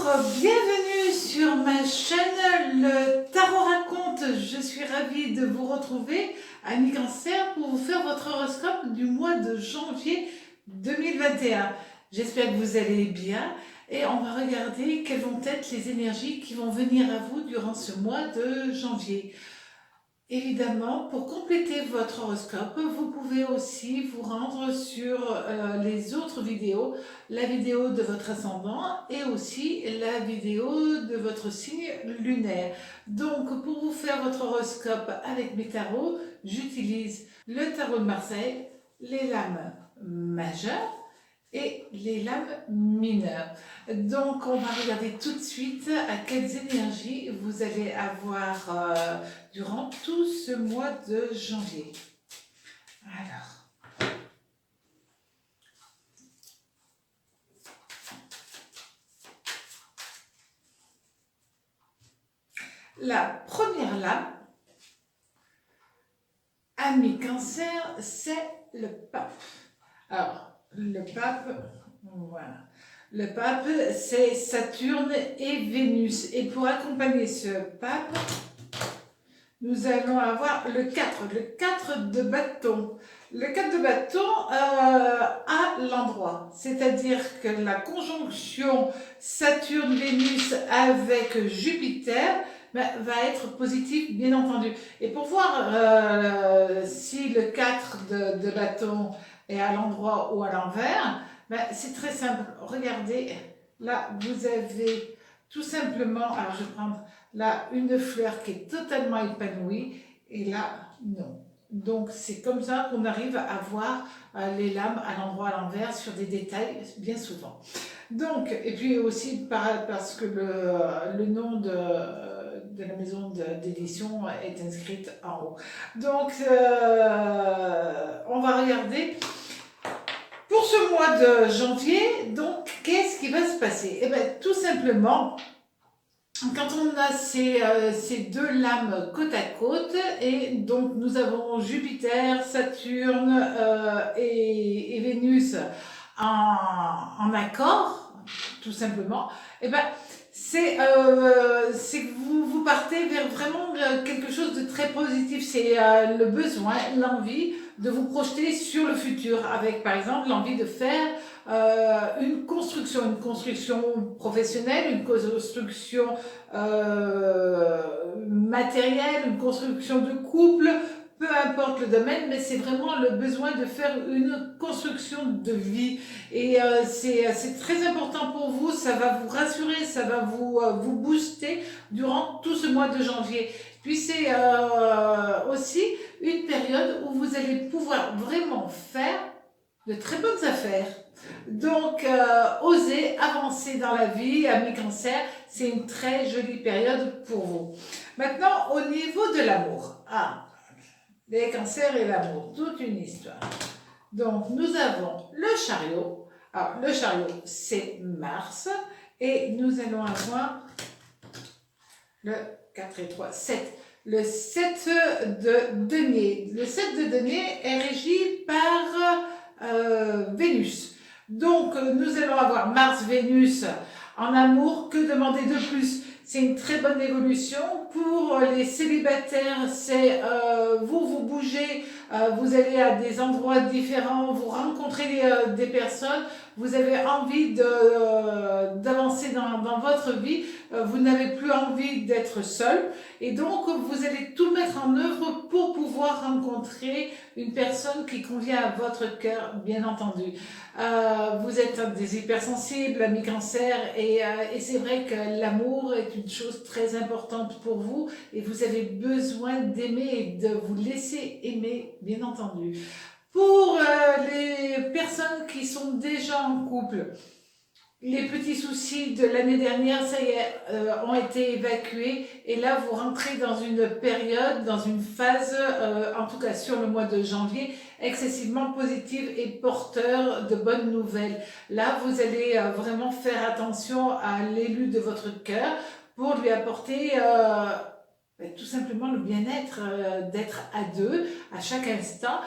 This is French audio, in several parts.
Bienvenue sur ma chaîne Le Tarot Raconte. Je suis ravie de vous retrouver, amis Cancer, pour vous faire votre horoscope du mois de janvier 2021. J'espère que vous allez bien et on va regarder quelles vont être les énergies qui vont venir à vous durant ce mois de janvier. Évidemment, pour compléter votre horoscope, vous pouvez aussi vous rendre sur les autres vidéos, la vidéo de votre ascendant et aussi la vidéo de votre signe lunaire. Donc, pour vous faire votre horoscope avec mes tarots, j'utilise le tarot de Marseille, les lames majeures et les lames mineures. Donc, on va regarder tout de suite à quelles énergies vous allez avoir durant tout ce mois de janvier. Alors, la première lame, ami Cancer, c'est le pape. Alors, le pape, voilà. Le pape, c'est Saturne et Vénus. Et pour accompagner ce pape, nous allons avoir le 4 de bâton. Le 4 de bâton à l'endroit, c'est-à-dire que la conjonction Saturne-Vénus avec Jupiter va être positive, bien entendu. Et pour voir si le 4 de bâton est à l'endroit ou à l'envers, c'est très simple. Regardez, là, vous avez tout simplement, alors je vais prendre là une fleur qui est totalement épanouie et là, non. Donc, c'est comme ça qu'on arrive à voir les lames à l'endroit, à l'envers, sur des détails, bien souvent. Donc, et puis aussi parce que le nom de la maison d'édition est inscrite en haut. Donc, on va regarder. Pour ce mois de janvier, donc, qu'est-ce qui va se passer? Eh bien, tout simplement, quand on a ces deux lames côte à côte, et donc nous avons Jupiter, Saturne et Vénus en accord, tout simplement, et ben c'est que vous partez vers vraiment quelque chose de très positif. C'est le besoin, l'envie de vous projeter sur le futur avec, par exemple, l'envie de faire une construction professionnelle, une construction matérielle, une construction de couple, peu importe le domaine, mais c'est vraiment le besoin de faire une construction de vie. Et c'est très important pour vous, ça va vous rassurer, ça va vous booster durant tout ce mois de janvier. Puis c'est aussi une période où vous allez pouvoir vraiment faire de très bonnes affaires. Donc, osez avancer dans la vie, amis Cancer, c'est une très jolie période pour vous. Maintenant, au niveau de l'amour. Les Cancers et l'amour, toute une histoire. Donc, nous avons le chariot. Alors, le chariot, c'est Mars. Et nous allons avoir le 4 et 3, 7. Le 7 de denier. Le 7 de denier est régi par Vénus. Donc, nous allons avoir Mars-Vénus en amour. Que demander de plus? C'est une très bonne évolution. Pour les célibataires, c'est vous bougez, vous allez à des endroits différents, vous rencontrez des personnes, vous avez envie d'avancer dans votre vie, vous n'avez plus envie d'être seul et donc vous allez tout mettre en œuvre pour pouvoir rencontrer une personne qui convient à votre cœur, bien entendu. Vous êtes des hypersensibles, amis Cancer, et c'est vrai que l'amour est une chose très importante pour vous et vous avez besoin d'aimer et de vous laisser aimer, bien entendu. Pour les personnes qui sont déjà en couple, les petits soucis de l'année dernière, ça y est, ont été évacués et là vous rentrez dans une période, dans une phase, en tout cas sur le mois de janvier, excessivement positive et porteur de bonnes nouvelles. Là vous allez vraiment faire attention à l'élu de votre cœur pour lui apporter Tout simplement le bien-être d'être à deux à chaque instant.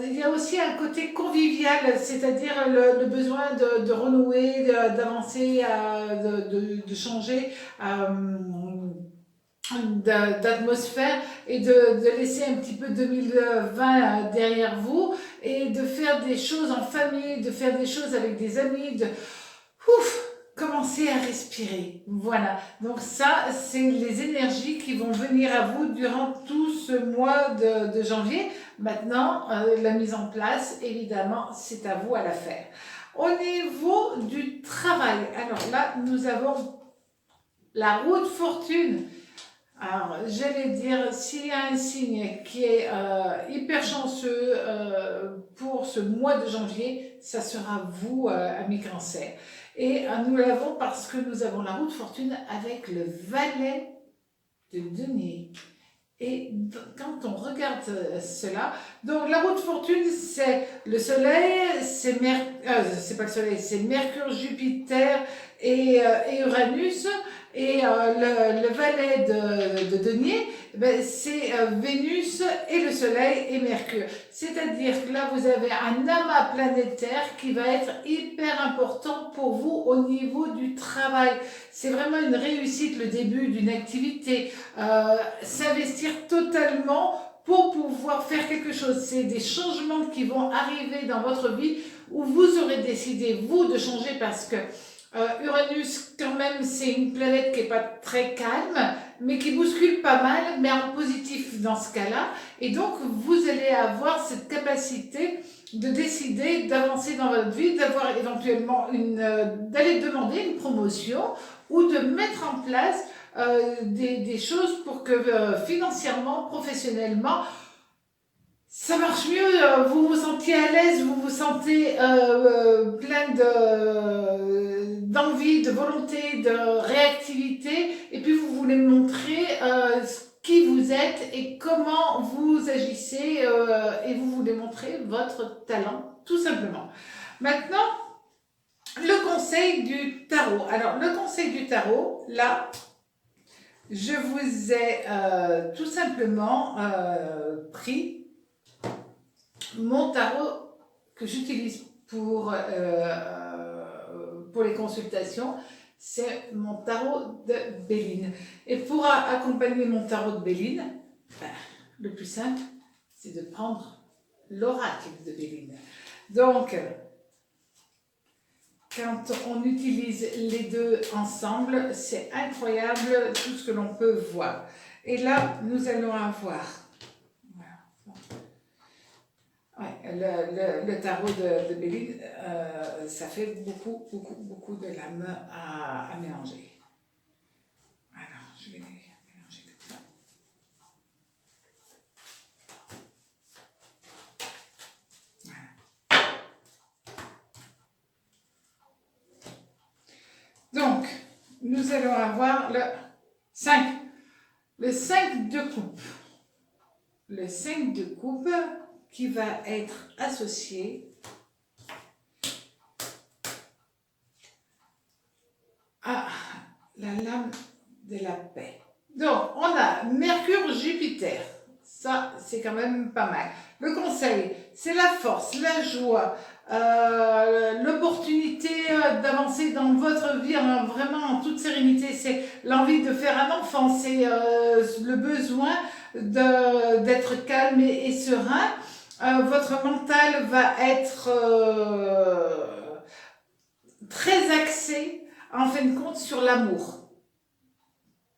Il y a aussi un côté convivial, c'est-à-dire le besoin de renouer, d'avancer, de changer d'atmosphère et de laisser un petit peu 2020 derrière vous et de faire des choses en famille, de faire des choses avec des amis, de commencer à respirer. Voilà. Donc ça, c'est les énergies qui vont venir à vous durant tout ce mois de janvier. Maintenant, la mise en place, évidemment, c'est à vous à la faire. Au niveau du travail, alors là, nous avons la roue de fortune. Alors, j'allais dire, s'il y a un signe qui est hyper chanceux pour ce mois de janvier, ça sera vous, amis Cancer. Et nous l'avons parce que nous avons la roue de fortune avec le valet de denier. Et quand on regarde cela, donc la roue de fortune, c'est le soleil, c'est pas le soleil, c'est Mercure, Jupiter et Uranus. Et le valet de denier, c'est Vénus et le soleil et Mercure. C'est-à-dire que là, vous avez un amas planétaire qui va être hyper important pour vous au niveau du travail. C'est vraiment une réussite, le début d'une activité. S'investir totalement pour pouvoir faire quelque chose. C'est des changements qui vont arriver dans votre vie où vous aurez décidé, vous, de changer parce que Uranus, quand même, c'est une planète qui n'est pas très calme, mais qui bouscule pas mal, mais en positif dans ce cas-là. Et donc, vous allez avoir cette capacité de décider d'avancer dans votre vie, d'avoir éventuellement d'aller demander une promotion ou de mettre en place des choses pour que financièrement, professionnellement, ça marche mieux, vous vous sentiez à l'aise, vous vous sentez plein d'envie, de volonté, de réactivité, et puis vous voulez montrer qui vous êtes et comment vous agissez, et vous voulez montrer votre talent, tout simplement. Maintenant, le conseil du tarot. Alors, le conseil du tarot, là, je vous ai tout simplement pris mon tarot que j'utilise pour les consultations, c'est mon tarot de Béline. Et pour accompagner mon tarot de Béline, le plus simple, c'est de prendre l'oracle de Béline. Donc, quand on utilise les deux ensemble, c'est incroyable tout ce que l'on peut voir. Et là, nous allons avoir le tarot de Béline, ça fait beaucoup de lames à mélanger. Alors, je vais les mélanger comme ça. Voilà. Donc, nous allons avoir le 5. Le 5 de coupe. Le 5 de coupe qui va être associé à la lame de la paix. Donc, on a Mercure-Jupiter. Ça, c'est quand même pas mal. Le conseil, c'est la force, la joie, l'opportunité d'avancer dans votre vie vraiment en toute sérénité. C'est l'envie de faire un enfant, c'est le besoin d'être calme et serein. Votre mental va être très axé, en fin de compte, sur l'amour.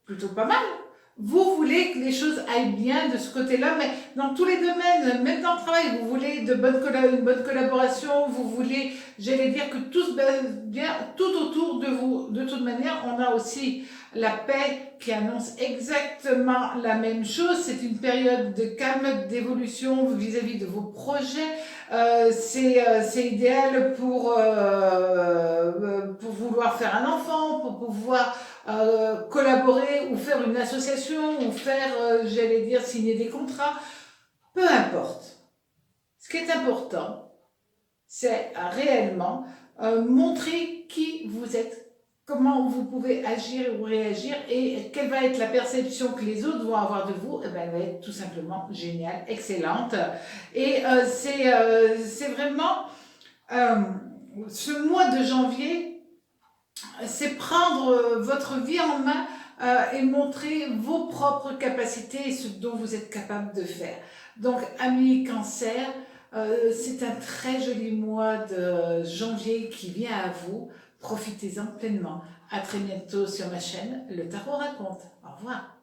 Plutôt pas mal. Vous voulez que les choses aillent bien de ce côté-là, mais dans tous les domaines, même dans le travail, vous voulez une bonne collaboration, vous voulez, j'allais dire que tout se passe bien, tout autour de vous. De toute manière, on a aussi la paix qui annonce exactement la même chose. C'est une période de calme, d'évolution vis-à-vis de vos projets. C'est idéal pour vouloir faire un enfant, pour pouvoir collaborer ou faire une association ou faire, j'allais dire, signer des contrats. Peu importe. Ce qui est important, c'est réellement montrer qui vous êtes comment vous pouvez agir ou réagir et quelle va être la perception que les autres vont avoir de vous, eh ben, elle va être tout simplement géniale, excellente. Et c'est vraiment ce mois de janvier, c'est prendre votre vie en main et montrer vos propres capacités et ce dont vous êtes capable de faire. Donc, amis cancer, c'est un très joli mois de janvier qui vient à vous. Profitez-en pleinement. À très bientôt sur ma chaîne, Le Tarot raconte. Au revoir.